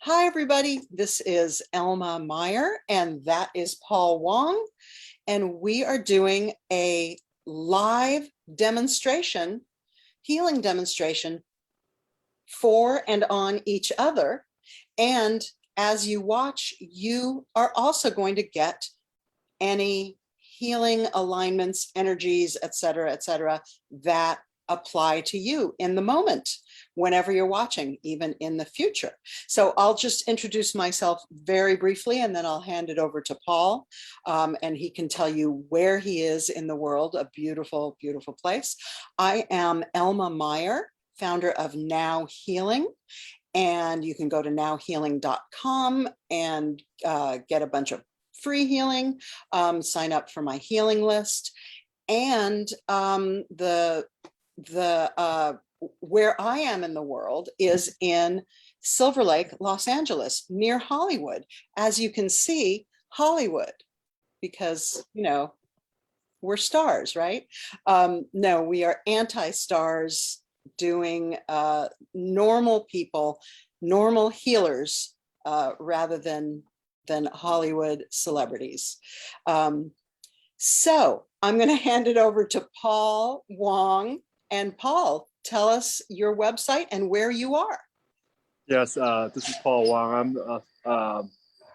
Hi, everybody. This is Elma Meyer, and that is Paul Wong. And we are doing a live demonstration, healing demonstration for and on each other. And as you watch, you are also going to get any healing alignments, energies, et cetera, that apply to you in the moment, whenever you're watching, even in the future. So I'll just introduce myself very briefly, and then I'll hand it over to Paul, and he can tell you where he is in the world, a beautiful, beautiful place. I am Elma Meyer, founder of Now Healing, and you can go to nowhealing.com and get a bunch of free healing, sign up for my healing list. And where I am in the world is in Silver Lake, Los Angeles, near Hollywood. As you can see, Hollywood, because, you know, we're stars, right? No, we are anti-stars doing normal people, normal healers, rather than Hollywood celebrities. So I'm going to hand it over to Paul Wong. And Paul, tell us your website and where you are. Yes, this is Paul Wong.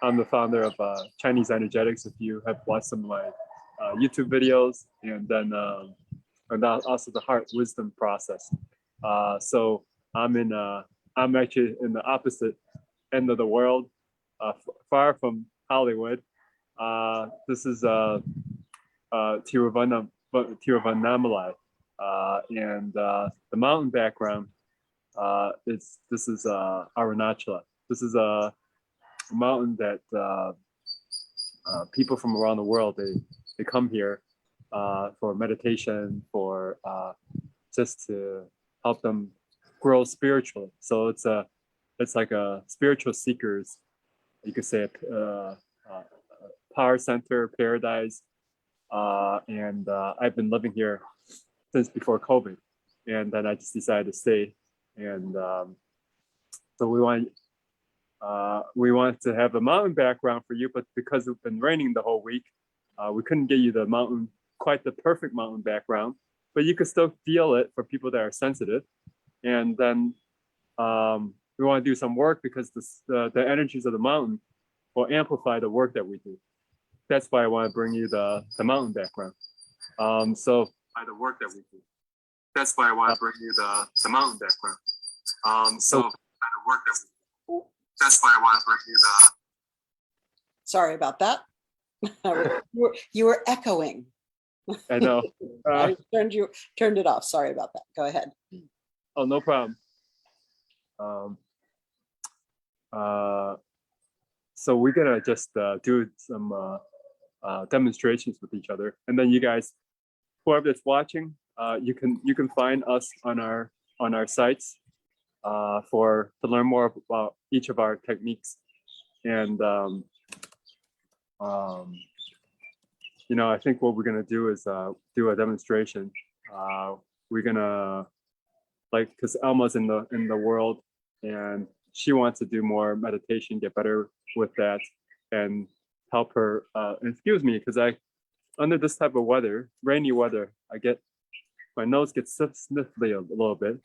I'm the founder of Chinese Energetics. If you have watched some of my YouTube videos, and then also the Heart Wisdom Process. So I'm actually in the opposite end of the world, far from Hollywood. This is Tiruvannamalai, and the mountain background this is Arunachala. This is a mountain that people from around the world they come here for meditation, for just to help them grow spiritually. So it's like a spiritual seekers, you could say, power center, paradise. And I've been living here since before COVID, and then I just decided to stay. And so we want to have a mountain background for you, but because it's been raining the whole week, we couldn't get you the mountain, quite the perfect mountain background, but you could still feel it for people that are sensitive. And then we want to do some work because the energies of the mountain will amplify the work that we do. That's why I want to bring you the mountain background. So by the work that we do. That's why I want to bring you the mountain background. So by the work that we do. That's why I want to bring you the. Sorry about that. You were echoing. I know. I turned it off. Sorry about that. Go ahead. Oh, no problem. So we're gonna just do some demonstrations with each other, and then you guys, whoever that's watching, you can find us on our sites to learn more about each of our techniques. And you know, I think what we're gonna do is do a demonstration. We're gonna, like, because Elma's in the world, and she wants to do more meditation, get better with that, and help her. Excuse me, because under this type of weather, rainy weather, my nose gets sniffly a little bit.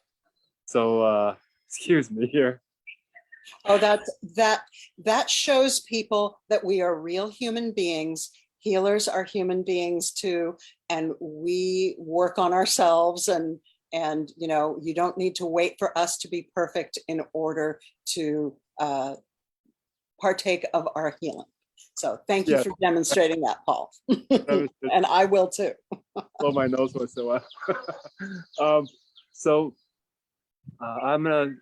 So excuse me here. Oh, that shows people that we are real human beings. Healers are human beings too, and we work on ourselves, and you know, you don't need to wait for us to be perfect in order to partake of our healing. So thank you for demonstrating that, Paul. And I will too. Blow my nose once in a while. So I'm gonna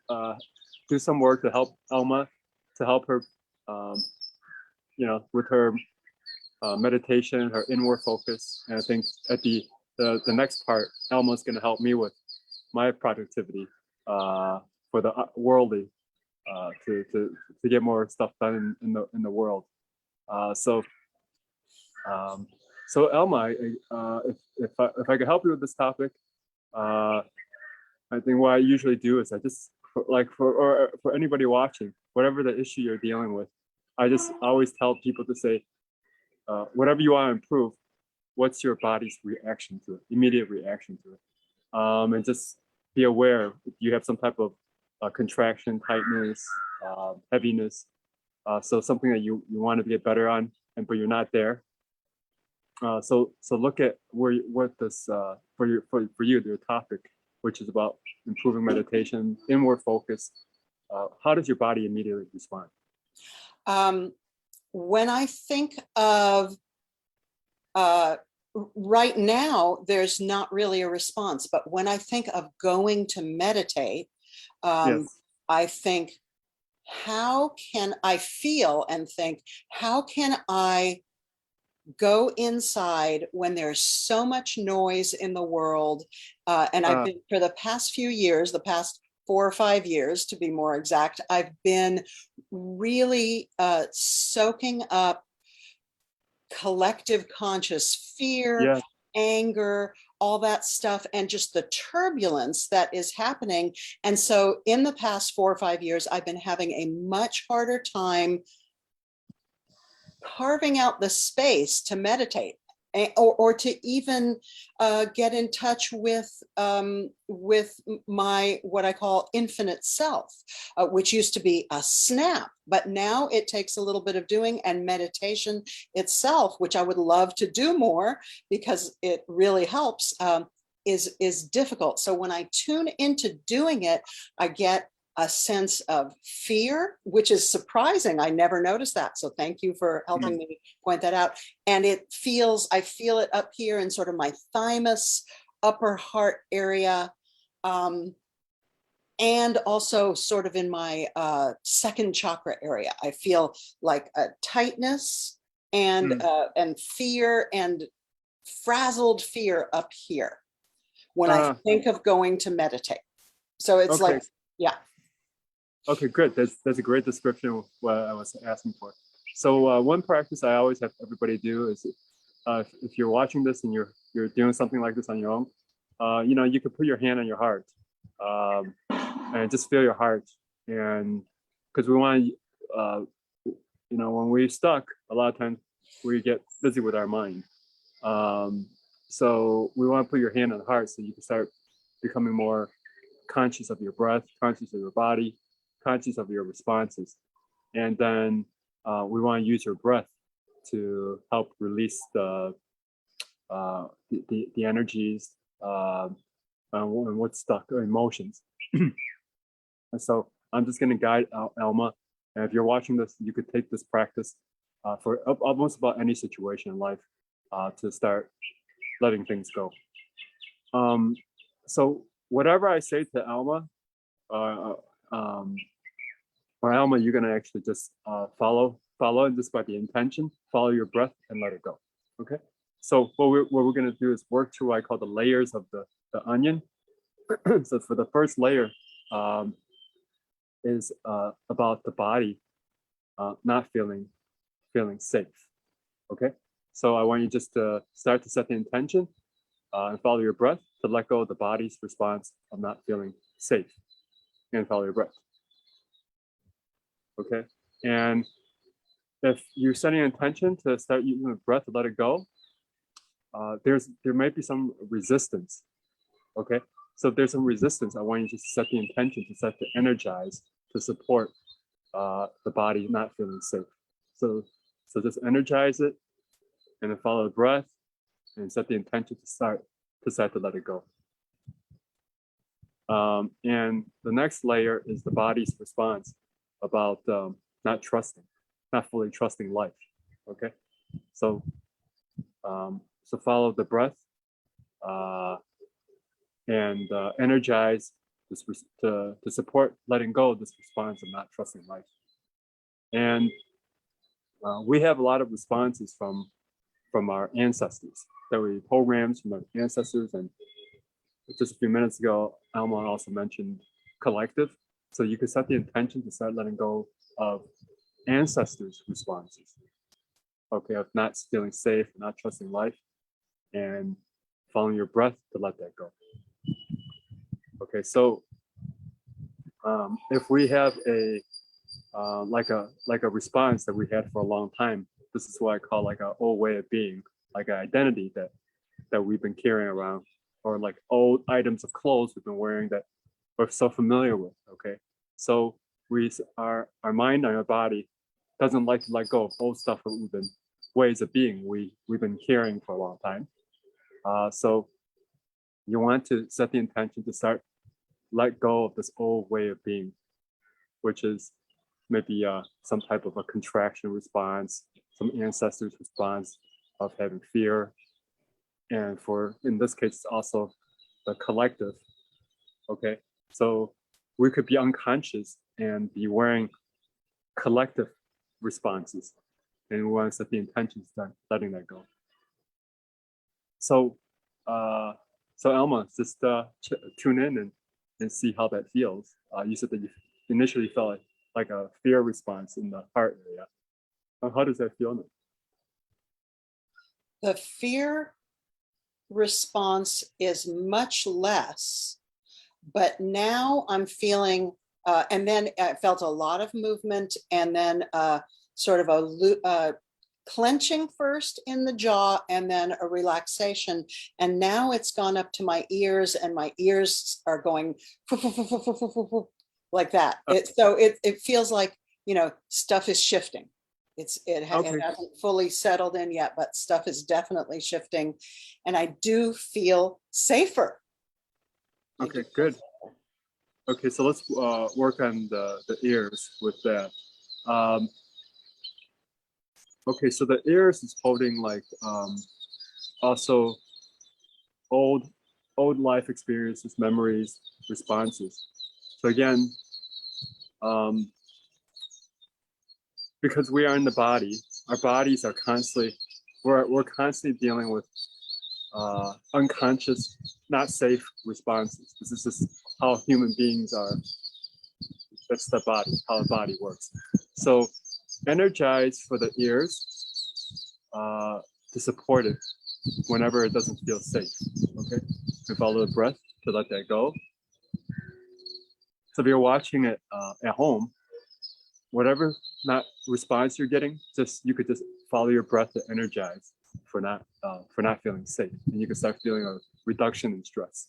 do some work to help Elma, to help her, you know, with her meditation, her inward focus. And I think at the next part, Elma's gonna help me with my productivity for the worldly, to get more stuff done in the world. So Elma, if I could help you with this topic, I think what I usually do is I just for anybody watching, whatever the issue you're dealing with, I just always tell people to say, whatever you want to improve, what's your body's reaction to it, immediate reaction to it, and just be aware if you have some type of contraction, tightness, heaviness, so something that you want to get better on, but you're not there. So look at what this for you, your topic, which is about improving meditation, inward focus. How does your body immediately respond? When I think of right now, there's not really a response, but when I think of going to meditate, Yes. I think, how can I feel and think, how can I go inside when there's so much noise in the world? And I've been, for the past few years, the past 4 or 5 years to be more exact, I've been really soaking up collective conscious fear, Yeah. anger, all that stuff, and just the turbulence that is happening. And so in the past 4 or 5 years, I've been having a much harder time carving out the space to meditate, or to even get in touch with my, what I call infinite self, which used to be a snap, but now it takes a little bit of doing, and meditation itself, which I would love to do more because it really helps, is difficult. So when I tune into doing it, I get a sense of fear, which is surprising. I never noticed that. So thank you for helping me point that out. And I feel it up here in sort of my thymus, upper heart area, and also sort of in my second chakra area. I feel like a tightness and fear, and frazzled fear up here when I think of going to meditate. So it's like, yeah. Okay, good. That's a great description of what I was asking for. So one practice I always have everybody do is, if you're watching this and you're doing something like this on your own, you could put your hand on your heart, and just feel your heart. And because we want to, when we're stuck, a lot of times we get busy with our mind. So we want to put your hand on the heart so you can start becoming more conscious of your breath, conscious of your body, conscious of your responses. And then we want to use your breath to help release the energies and what's stuck, or emotions. And so I'm just going to guide Elma. And if you're watching this, you could take this practice for almost about any situation in life to start letting things go. So whatever I say to Elma, or Elma, you're gonna actually just follow and just by the intention, follow your breath and let it go. Okay. So what we're gonna do is work through what I call the layers of the onion. So for the first layer is about the body not feeling safe. Okay. So I want you just to start to set the intention and follow your breath to let go of the body's response of not feeling safe, and follow your breath. Okay. And if you're setting an intention to start using the breath to let it go, there might be some resistance. Okay. So if there's some resistance, I want you to set the intention to set to energize to support the body not feeling safe. So just energize it, and then follow the breath and set the intention to start to let it go. And the next layer is the body's response about not fully trusting life. Okay, so follow the breath and energize this to support letting go of this response of not trusting life. And we have a lot of responses from our ancestors that we programmed from our ancestors. And just a few minutes ago, Elma also mentioned collective. So you can set the intention to start letting go of ancestors' responses. Okay, of not feeling safe, not trusting life, and following your breath to let that go. Okay, so if we have a like a response that we had for a long time, this is what I call like an old way of being, like an identity that we've been carrying around, or like old items of clothes we've been wearing that we're so familiar with. Okay, so our mind and our body doesn't like to let go of old stuff that we've been ways of being we've been carrying for a long time. So you want to set the intention to start let go of this old way of being, which is maybe some type of a contraction response, some ancestors' response of having fear, and in this case also the collective. Okay, so we could be unconscious and be wearing collective responses, and we want to set the intention to start letting that go. So Elma, just tune in and see how that feels. You said that you initially felt like a fear response in the heart area. How does that feel now? The fear response is much less, but now I'm feeling, and then I felt a lot of movement, and then sort of a clenching first in the jaw, and then a relaxation. And now it's gone up to my ears, and my ears are going like that. So it feels like, stuff is shifting. It hasn't fully settled in yet, but stuff is definitely shifting, and I do feel safer. Okay, good. Okay, so let's work on the ears with that. Okay, so the ears is holding like also old life experiences, memories, responses. So again, because we are in the body, our bodies are constantly, we're constantly dealing with unconscious, not safe responses. This is just how human beings are. That's the body, how the body works. So energize for the ears to support it whenever it doesn't feel safe. Okay, and follow the breath to let that go. So if you're watching it at home, whatever not response you're getting, you could just follow your breath to energize for not feeling safe, and you can start feeling a reduction in stress.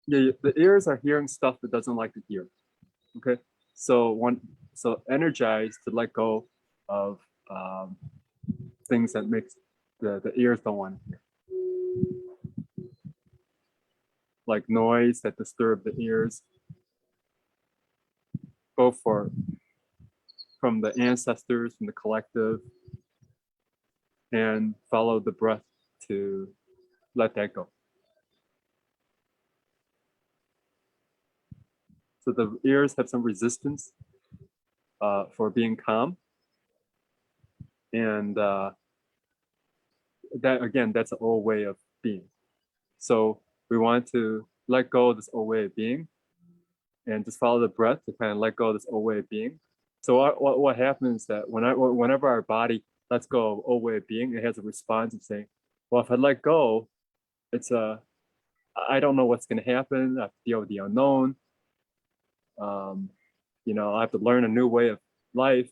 Yeah, the ears are hearing stuff that doesn't like to hear. Okay, so energize to let go of things that makes the ears don't want to hear, like noise that disturb the ears, both from the ancestors, from the collective, and follow the breath to let that go. So the ears have some resistance for being calm, and that's an old way of being. So we want to let go of this old way of being, and just follow the breath to kind of let go of this old way of being. So what happens is that whenever our body lets go of old way of being, it has a response of saying, well, if I let go, I don't know what's going to happen. I have to deal with the unknown. I have to learn a new way of life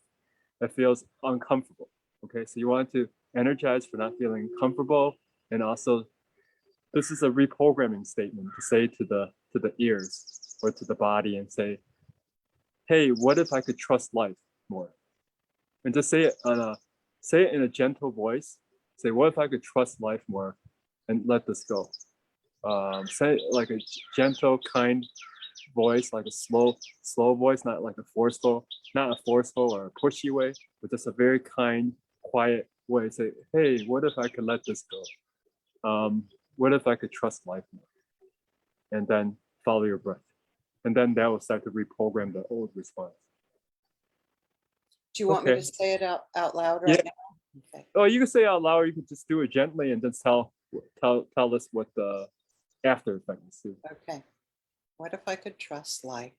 that feels uncomfortable. Okay, so you want to energize for not feeling comfortable, and also this is a reprogramming statement to say to the ears or to the body, and say, hey, what if I could trust life more? And just say it in a gentle voice. Say, what if I could trust life more and let this go? Say it like a gentle, kind voice, like a slow voice, not like a forceful or a pushy way, but just a very kind, quiet way. Say, hey, what if I could let this go? What if I could trust life more? And then follow your breath. And then that will start to reprogram the old response. Do you want me to say it out loud right now? Okay. Oh, you can say it out loud, or you can just do it gently and just tell us what the after effect is too. Okay. What if I could trust life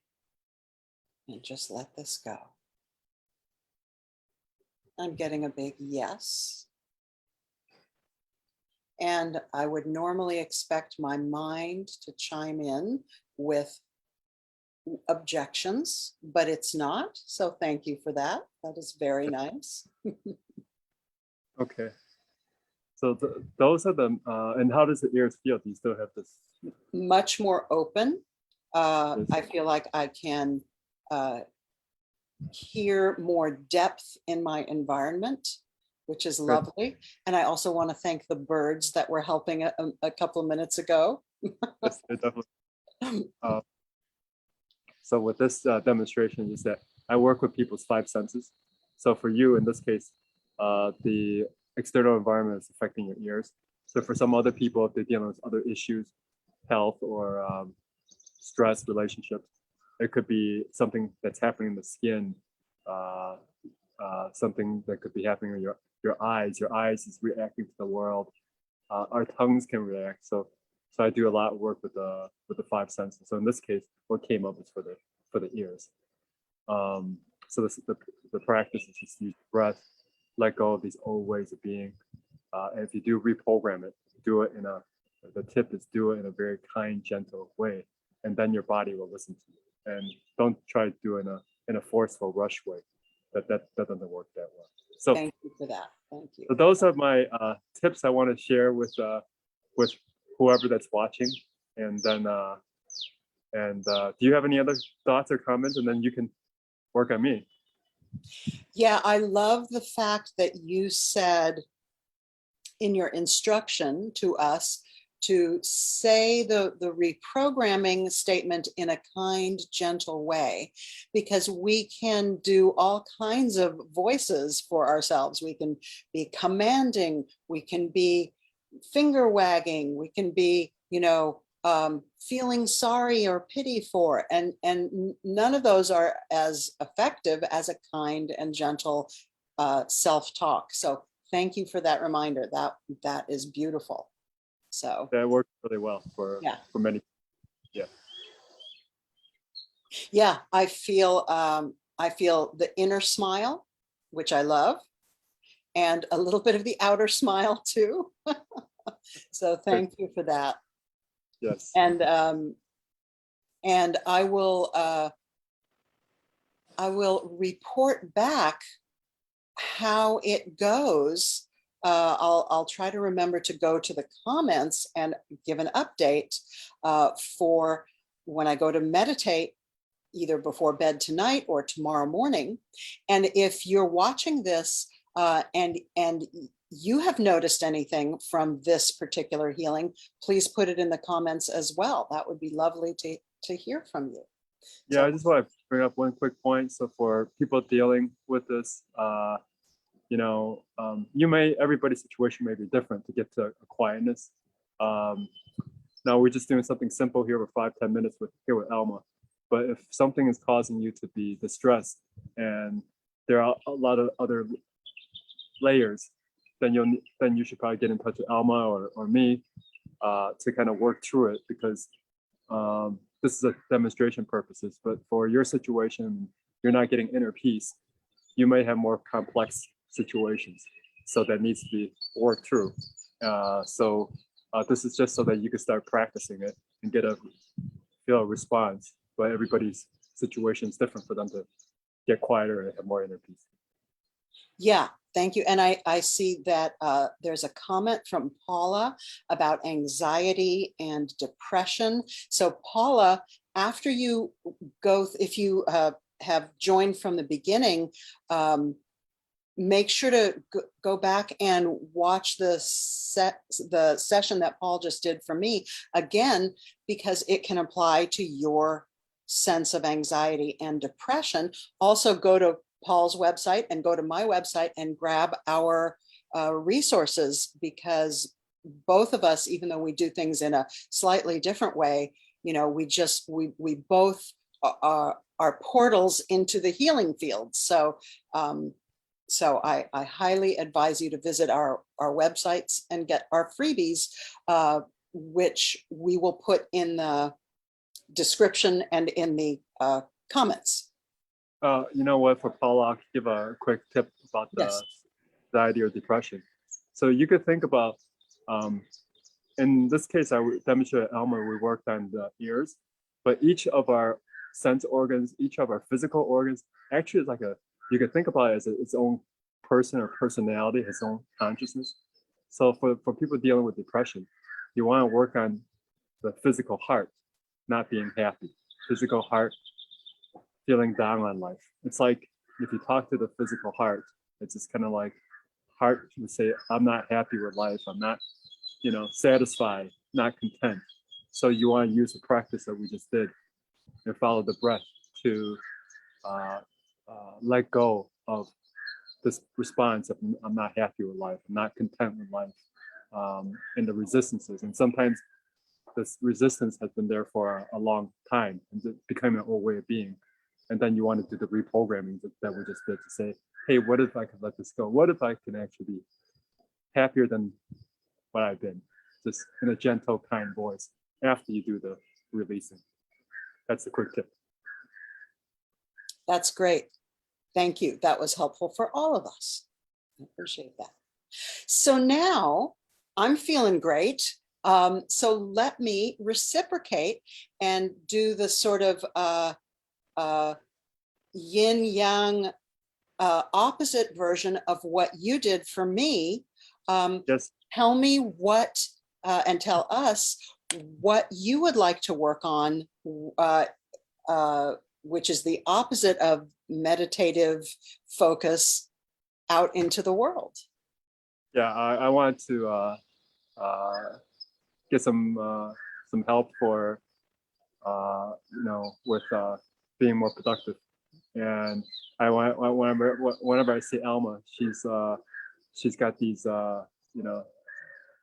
and just let this go? I'm getting a big yes. And I would normally expect my mind to chime in with objections, but it's not. So thank you for that. That is very nice. Okay. So those are the, and how does the ears feel? Do you still have this? Much more open. Yes. I feel like I can hear more depth in my environment, which is lovely. And I also want to thank the birds that were helping a couple of minutes ago. Yes, definitely. So with this demonstration is that I work with people's five senses. So for you, in this case, the external environment is affecting your ears. So for some other people, if they're dealing with other issues, health or stress, relationships, it could be something that's happening in the skin, something that could be happening in your eyes. Your eyes is reacting to the world. Our tongues can react. So I do a lot of work with the five senses. So in this case, what came up is for the ears. So the practice is just use breath, let go of these old ways of being. And if you do reprogram it, do it the tip is do it in a very kind, gentle way, and then your body will listen to you. And don't try to do it in a forceful, rush way. That doesn't work that well. So Thank you for that. Thank you. so those are my tips I want to share with whoever that's watching. And then do you have any other thoughts or comments? And then you can work on me. Yeah, I love the fact that you said in your instruction to us to say the reprogramming statement in a kind, gentle way, because we can do all kinds of voices for ourselves. We can be commanding, we can be finger wagging, we can be, feeling sorry or pity for, and none of those are as effective as a kind and gentle self-talk. So thank you for that reminder. That is beautiful. So That works really well for many. Yeah, I feel the inner smile, which I love, and a little bit of the outer smile too. So thank you for that. Yes. And I will report back how it goes. I'll try to remember to go to the comments and give an update for when I go to meditate, either before bed tonight or tomorrow morning. And if you're watching this and you have noticed anything from this particular healing, please put it in the comments as well. That would be lovely to hear from you. Yeah, so I just want to bring up one quick point. So for people dealing with this, everybody's situation may be different to get to a quietness. Now we're just doing something simple here for 5-10 minutes with Elma. But if something is causing you to be distressed and there are a lot of other layers, then you should probably get in touch with Elma or me to kind of work through it, because this is a demonstration purposes. But for your situation, you're not getting inner peace. You may have more complex situations, so that needs to be worked through. So this is just so that you can start practicing it and feel a response. But everybody's situation is different for them to get quieter and have more inner peace. Yeah, thank you. And I see that there's a comment from Paula about anxiety and depression. So Paula, after you if you have joined from the beginning, make sure to go back and watch the session that Paul just did for me again, because it can apply to your sense of anxiety and depression. Also go to Paul's website and go to my website and grab our resources, because both of us, even though we do things in a slightly different way, we both are portals into the healing field. So I highly advise you to visit our websites and get our freebies, which we will put in the description and in the comments. You know what, for Paula, I'll give a quick tip about the anxiety or depression. So you could think about In this case, I demonstrated Elma, we worked on the ears, but each of our sense organs, each of our physical organs, actually is like you could think about it as its own person or personality, its own consciousness. So for people dealing with depression, you want to work on the physical heart, not being happy. Physical heart, feeling down on life. It's like if you talk to the physical heart, it's just kind of like heart would say, I'm not happy with life. I'm not, satisfied, not content. So you want to use the practice that we just did and follow the breath to let go of this response of I'm not happy with life, I'm not content with life, and the resistances. And sometimes this resistance has been there for a long time and it became an old way of being. And then you want to do the reprogramming that we just did to say, hey, what if I could let this go? What if I can actually be happier than what I've been? Just in a gentle, kind voice after you do the releasing. That's a quick tip. That's great. Thank you. That was helpful for all of us. I appreciate that. So now I'm feeling great. So let me reciprocate and do the sort of yin yang opposite version of what you did for me. Yes. Tell me what and tell us what you would like to work on, which is the opposite of meditative focus out into the world. Yeah, I want to get some help for with being more productive. And I want whenever I see Elma, she's got these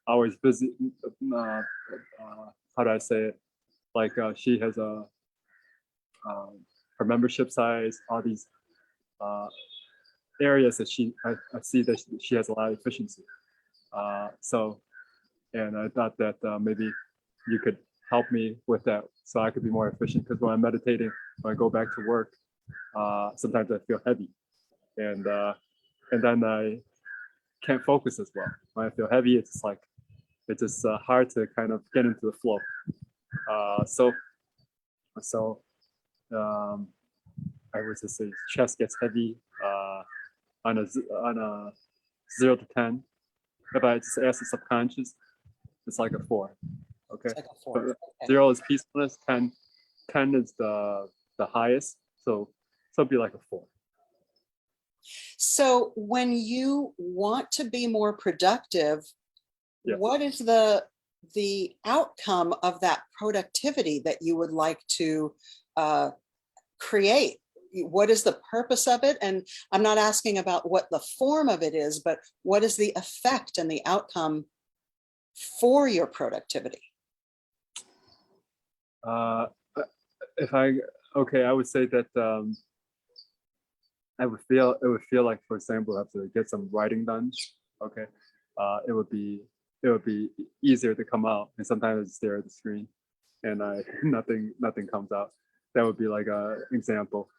always busy. How do I say it? Like she has her membership size, all these areas that I see that she has a lot of efficiency. And I thought that maybe you could help me with that so I could be more efficient. Because when I'm meditating, when I go back to work, sometimes I feel heavy, and then I can't focus as well. When I feel heavy, it's just hard to kind of get into the flow. I would just say chest gets heavy on a 0 to 10. If I just ask the subconscious, it's like a 4. Okay. Like a 4. Okay. 0 is peacefulness. 10 is the highest. So it'd be like a 4. So when you want to be more productive, yes. What is the outcome of that productivity that you would like to create? What is the purpose of it? And I'm not asking about what the form of it is, but what is the effect and the outcome for your productivity? I would say that it would feel like, for example, I have to get some writing done. Okay, it would be easier to come out, and sometimes I just stare at the screen, and nothing comes out. That would be like an example.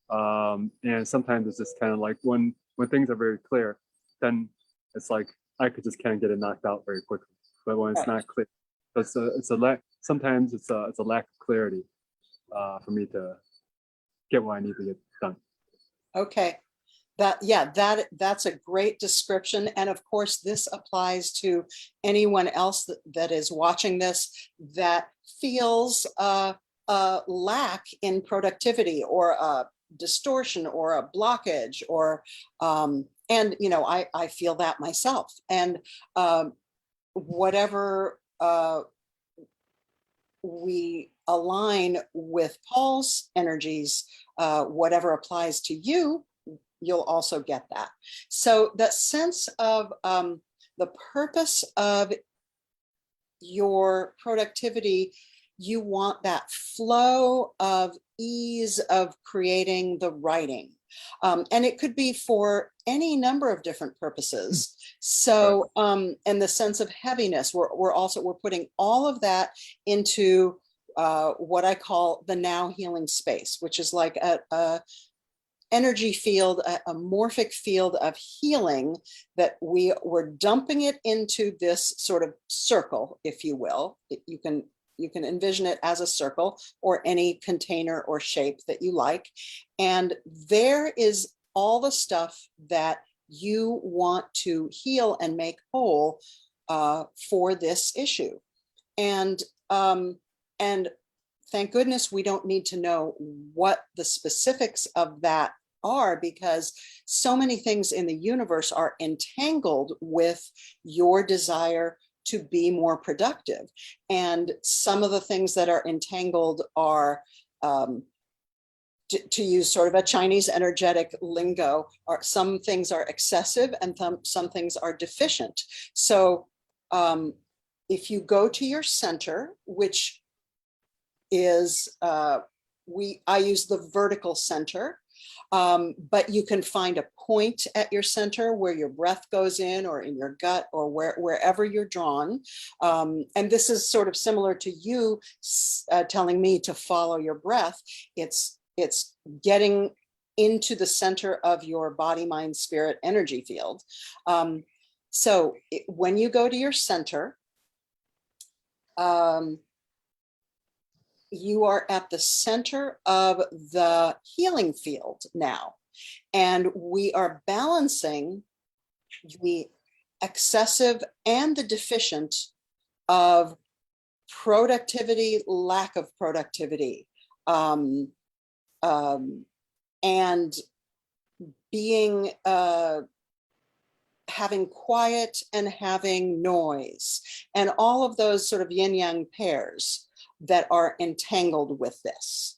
And sometimes it's just kind of like when things are very clear, then it's like I could just kind of get it knocked out very quickly. But when it's not clear, sometimes it's a lack of clarity for me to get what I need to get done. Okay. That's a great description. And of course, this applies to anyone else that is watching this that feels a lack in productivity or a distortion or a blockage or and I feel that myself. And whatever we align with Paul's energies, whatever applies to you, you'll also get that. So that sense of the purpose of your productivity, you want that flow of ease of creating the writing. And it could be for any number of different purposes. So, and the sense of heaviness, we're putting all of that into what I call the now healing space, which is like energy field, a morphic field of healing that we're dumping it into this sort of circle, if you will. You can envision it as a circle or any container or shape that you like. And there is all the stuff that you want to heal and make whole for this issue. And thank goodness we don't need to know what the specifics of that are, because so many things in the universe are entangled with your desire to be more productive. And some of the things that are entangled are, to use sort of a Chinese energetic lingo, some things are excessive and some things are deficient. So if you go to your center, which is, I use the vertical center, but you can find a point at your center where your breath goes in, or in your gut, or wherever you're drawn. And this is sort of similar to you telling me to follow your breath. It's getting into the center of your body, mind, spirit energy field. So when you go to your center, you are at the center of the healing field now. And we are balancing the excessive and the deficient of productivity, lack of productivity, and being, having quiet and having noise, and all of those sort of yin yang pairs that are entangled with this.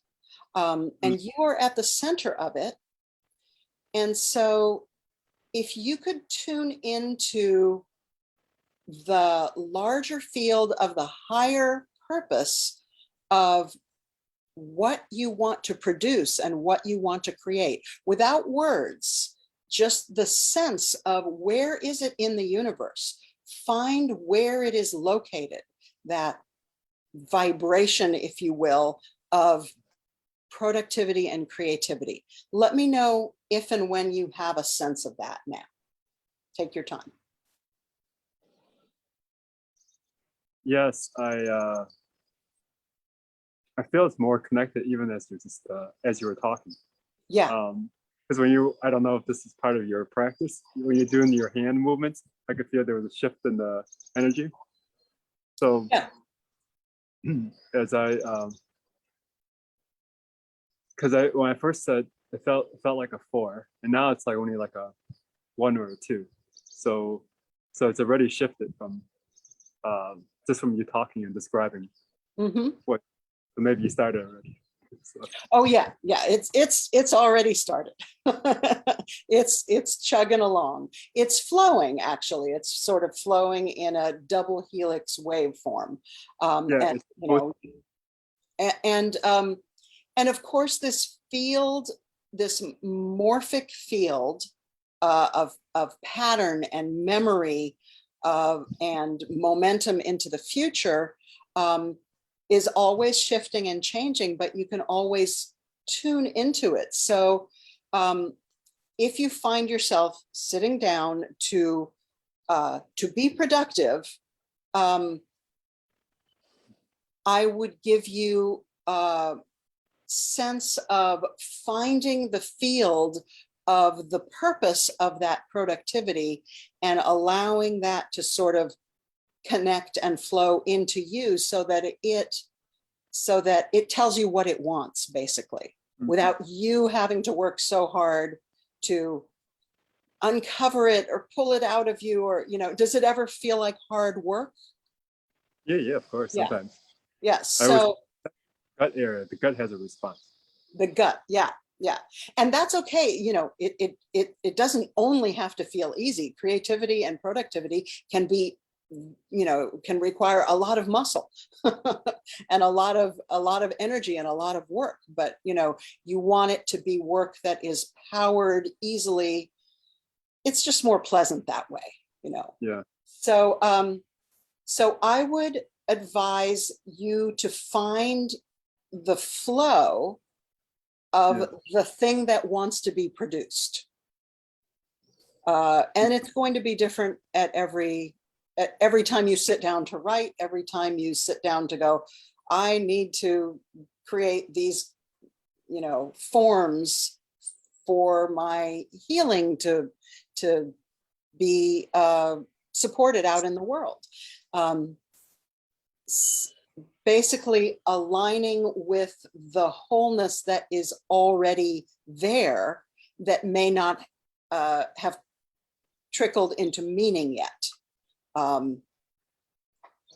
And you are at the center of it. And so if you could tune into the larger field of the higher purpose of what you want to produce and what you want to create without words, just the sense of where is it in the universe, find where it is located, that vibration, if you will, of productivity and creativity. Let me know if and when you have a sense of that now. Take your time. Yes, I feel it's more connected even as you just as you were talking. Yeah. Because when you, I don't know if this is part of your practice, when you're doing your hand movements, I could feel there was a shift in the energy. So yeah. As because when I first said it felt like a 4, and now it's like only like a 1 or a 2. So it's already shifted from just from you talking and describing what. So maybe you started already. So. Oh yeah, it's already started. it's chugging along. It's flowing, actually. It's sort of flowing in a double helix waveform. And you know, and of course this field, this morphic field of pattern and memory and momentum into the future is always shifting and changing, but you can always tune into it. So if you find yourself sitting down to be productive, I would give you a sense of finding the field of the purpose of that productivity and allowing that to sort of connect and flow into you, so that it tells you what it wants, basically, without you having to work so hard to uncover it or pull it out of you. Or, you know, does it ever feel like hard work? Yeah, of course. Sometimes. Yeah. So gut area, the gut has a response. The gut, yeah. And that's okay. You know, it doesn't only have to feel easy. Creativity and productivity can be, you know, can require a lot of muscle and a lot of energy and a lot of work. But, you know, you want it to be work that is powered easily. It's just more pleasant that way, you know. Yeah. So so I would advise you to find the flow of Yeah. the thing that wants to be produced. And it's going to be different at every time you sit down to write, every time you sit down to go, I need to create these, forms for my healing to be supported out in the world. Basically aligning with the wholeness that is already there that may not have trickled into meaning yet.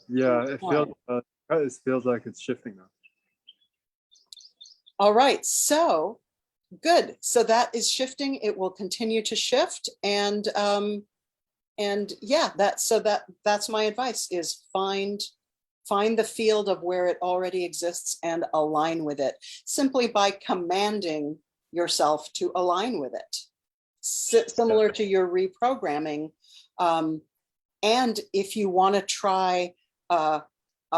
Yeah, it feels like it's shifting now. All right, so good. So that is shifting. It will continue to shift, and yeah, that's my advice: is find the field of where it already exists and align with it, simply by commanding yourself to align with it. Similar to your reprogramming. And if you want to try a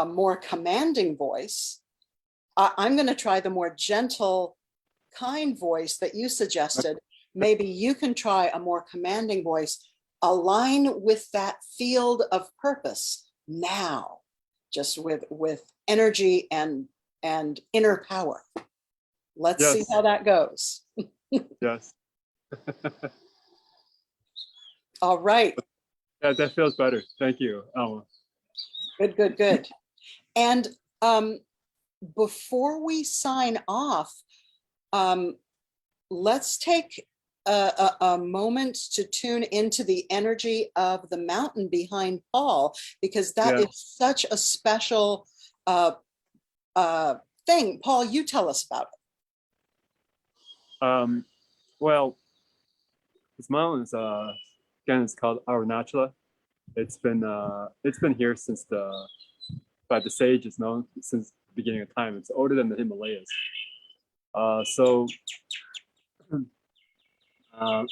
more commanding voice, I'm going to try the more gentle, kind voice that you suggested. Maybe you can try a more commanding voice. Align with that field of purpose now, just with energy and inner power. Let's see how that goes. Yes. All right. Yeah, that feels better. Thank you, Elma. Good. And before we sign off, let's take a moment to tune into the energy of the mountain behind Paul, because that is such a special thing. Paul, you tell us about it. Well, this mountain is again, it's called Arunachala. It's been here since by the sages known since the beginning of time. It's older than the Himalayas. So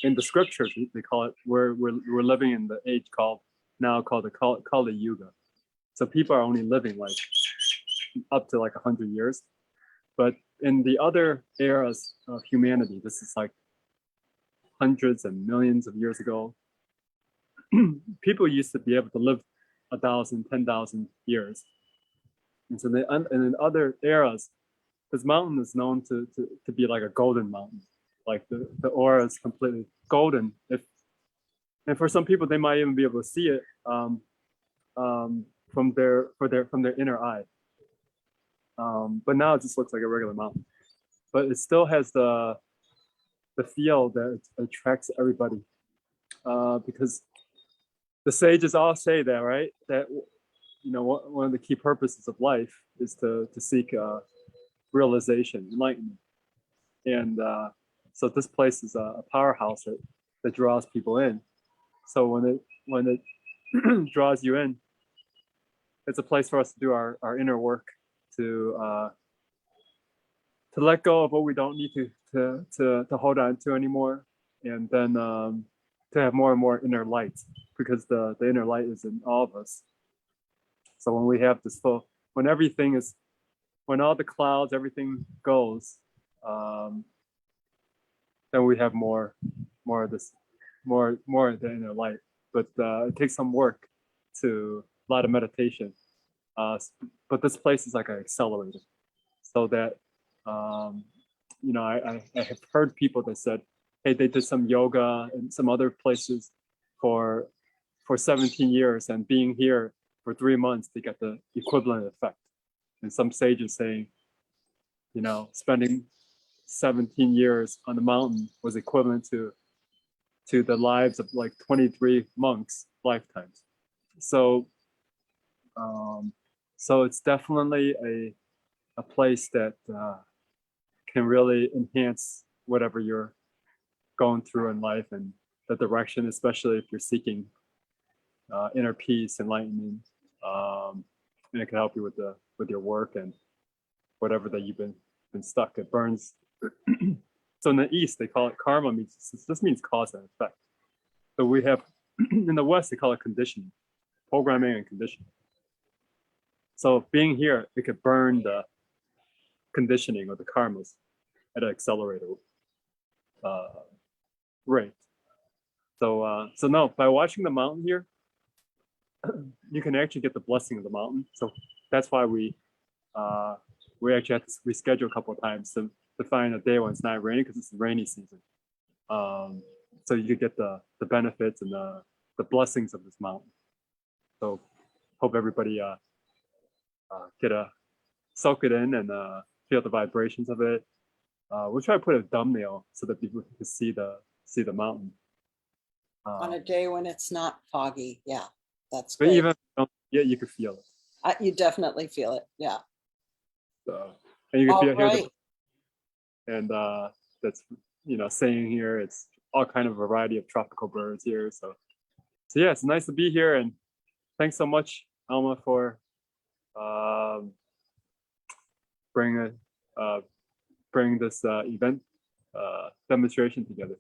in the scriptures, they call it, we're living in the age called the Kali Yuga. So people are only living like up to like 100 years. But in the other eras of humanity, this is like hundreds and millions of years ago, people used to be able to live 1,000, 10,000 years. And so and in other eras, this mountain is known to be like a golden mountain. Like the aura is completely golden. And for some people, they might even be able to see it from their inner eye. But now it just looks like a regular mountain. But it still has the feel that it attracts everybody, because the sages all say that, right? That one of the key purposes of life is to seek realization, enlightenment, and so this place is a powerhouse that draws people in. So when it draws you in, it's a place for us to do our inner work, to let go of what we don't need to hold on to anymore, and then to have more and more inner light, because the inner light is in all of us. So when we have this when all the clouds, everything goes, then we have more of this, more of the inner light. But it takes some work, a lot of meditation. But this place is like an accelerator, so that I have heard people that said, hey, they did some yoga and some other places for 17 years, and being here for 3 months, they get the equivalent effect. And some sages saying, spending 17 years on the mountain was equivalent to the lives of like 23 monks' lifetimes. So it's definitely a place that can really enhance whatever you're going through in life, and the direction, especially if you're seeking inner peace, enlightenment, and it can help you with your work and whatever that you've been stuck. It burns. So in the East, they call it karma. This means cause and effect. So we have in the West, they call it conditioning, programming and conditioning. So being here, it could burn the conditioning or the karmas. at an accelerated rate. So no, by watching the mountain here, you can actually get the blessing of the mountain. So that's why we actually had to reschedule a couple of times to find a day when it's not raining, because it's the rainy season. So you could get the benefits and the blessings of this mountain. So hope everybody soak it in and feel the vibrations of it. We'll try to put a thumbnail so that people can see the mountain On a day when it's not foggy. Yeah, that's but great. even yeah, you could feel it. You definitely feel it. Yeah. So, and you can All hear right. and that's saying here it's all kind of variety of tropical birds here. So yeah, it's nice to be here, and thanks so much, Elma, for bringing this event demonstration together.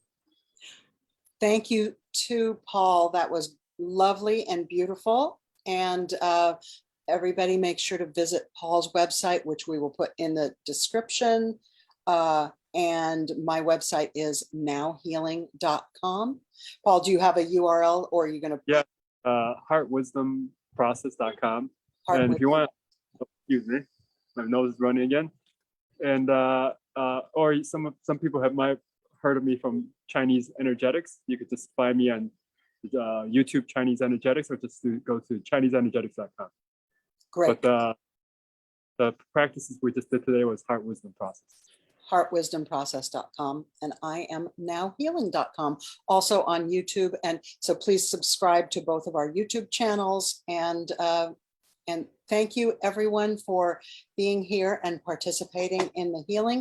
Thank you to Paul. That was lovely and beautiful. And everybody make sure to visit Paul's website, which we will put in the description. And my website is nowhealing.com. Paul, do you have a URL, or are you going to? Yeah, heartwisdomprocess.com. And if you want, excuse me, my nose is running again. And or some people might heard of me from Chinese energetics. You could just find me on YouTube Chinese energetics, or just go to ChineseEnergetics.com. Great. But the practices we just did today was Heart Wisdom Process. heartwisdomprocess.com, and I am nowhealing.com, also on YouTube. And so please subscribe to both of our YouTube channels. And thank you everyone for being here and participating in the healing.